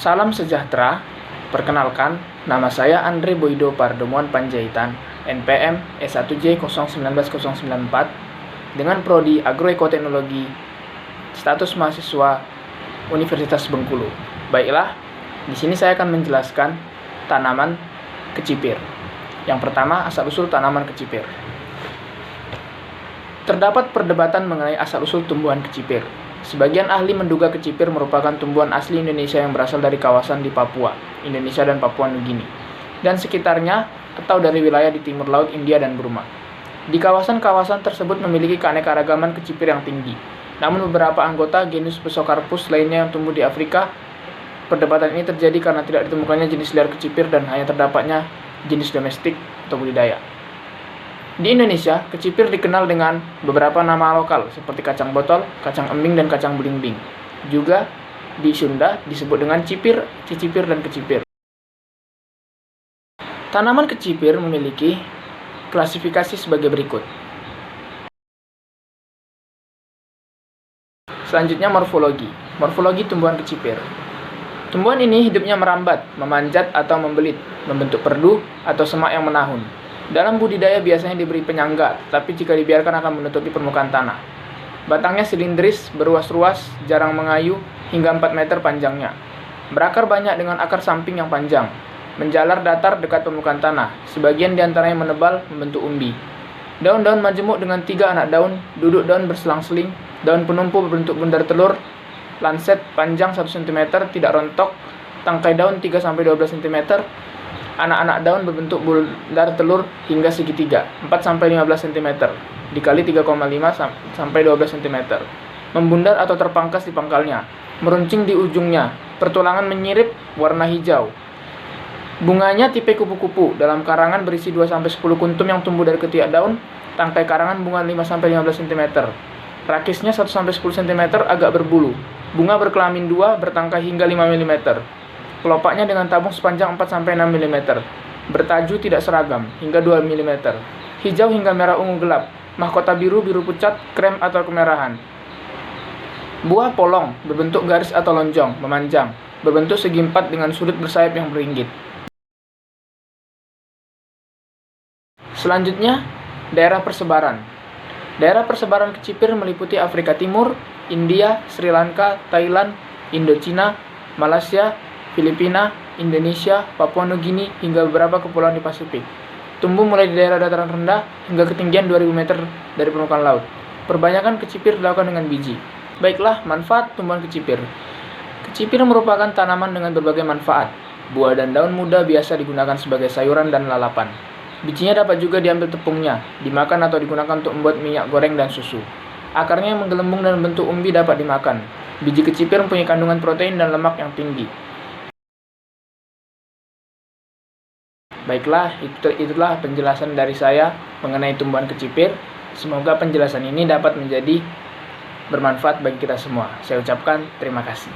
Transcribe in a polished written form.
Salam sejahtera, perkenalkan, nama saya Andre Boido Pardemuan Panjaitan, NPM S1J090094, dengan Prodi Agroekoteknologi, status mahasiswa Universitas Bengkulu. Baiklah, di sini saya akan menjelaskan tanaman kecipir. Yang pertama, asal-usul tanaman kecipir. Terdapat perdebatan mengenai asal-usul tumbuhan kecipir. Sebagian ahli menduga kecipir merupakan tumbuhan asli Indonesia yang berasal dari kawasan di Papua, Indonesia dan Papua Nugini, dan sekitarnya atau dari wilayah di timur laut India dan Burma. Di kawasan-kawasan tersebut memiliki keanekaragaman kecipir yang tinggi. Namun beberapa anggota genus Pesocarpus lainnya yang tumbuh di Afrika, perdebatan ini terjadi karena tidak ditemukannya jenis liar kecipir dan hanya terdapatnya jenis domestik atau budidaya. Di Indonesia, kecipir dikenal dengan beberapa nama lokal seperti kacang botol, kacang embing, dan kacang belimbing. Juga di Sunda disebut dengan cipir, cicipir, dan kecipir. Tanaman kecipir memiliki klasifikasi sebagai berikut. Selanjutnya morfologi. Morfologi tumbuhan kecipir. Tumbuhan ini hidupnya merambat, memanjat atau membelit, membentuk perdu atau semak yang menahun. Dalam budidaya biasanya diberi penyangga, tapi jika dibiarkan akan menutupi permukaan tanah. Batangnya silindris, beruas-ruas, jarang mengayu, hingga 4 meter panjangnya. Berakar banyak dengan akar samping yang panjang. Menjalar datar dekat permukaan tanah, sebagian diantaranya menebal, membentuk umbi. Daun-daun majemuk dengan 3 anak daun, duduk daun berselang-seling, daun penumpu berbentuk bundar telur, lanset panjang 1 cm, tidak rontok, tangkai daun 3-12 cm, anak-anak daun berbentuk bundar telur hingga segitiga 4-15 cm dikali 3,5-12 cm, membundar atau terpangkas di pangkalnya, meruncing di ujungnya, pertulangan menyirip, warna hijau. Bunganya tipe kupu-kupu, dalam karangan berisi 2-10 kuntum yang tumbuh dari ketiak daun, tangkai karangan bunga 5-15 cm, rakisnya 1-10 cm agak berbulu, bunga berkelamin 2, bertangkai hingga 5 mm. Kelopaknya dengan tabung sepanjang 4-6 mm. Bertaju tidak seragam, hingga 2 mm. Hijau hingga merah ungu gelap. Mahkota biru, biru pucat, krem atau kemerahan. Buah polong, berbentuk garis atau lonjong, memanjang. Berbentuk segi empat dengan sudut bersayap yang beringgit. Selanjutnya, daerah persebaran. Daerah persebaran kecipir meliputi Afrika Timur, India, Sri Lanka, Thailand, Indochina, Malaysia, Filipina, Indonesia, Papua Nugini, hingga beberapa kepulauan di Pasifik. Tumbuh mulai di daerah dataran rendah hingga ketinggian 2000 meter dari permukaan laut. Perbanyakan kecipir dilakukan dengan biji. Baiklah, manfaat tumbuhan kecipir. Kecipir merupakan tanaman dengan berbagai manfaat. Buah dan daun muda biasa digunakan sebagai sayuran dan lalapan. Bijinya dapat juga diambil tepungnya, dimakan atau digunakan untuk membuat minyak goreng dan susu. Akarnya yang menggelembung dan bentuk umbi dapat dimakan. Biji kecipir mempunyai kandungan protein dan lemak yang tinggi. Baiklah, itulah penjelasan dari saya mengenai tumbuhan kecipir. Semoga penjelasan ini dapat menjadi bermanfaat bagi kita semua. Saya ucapkan terima kasih.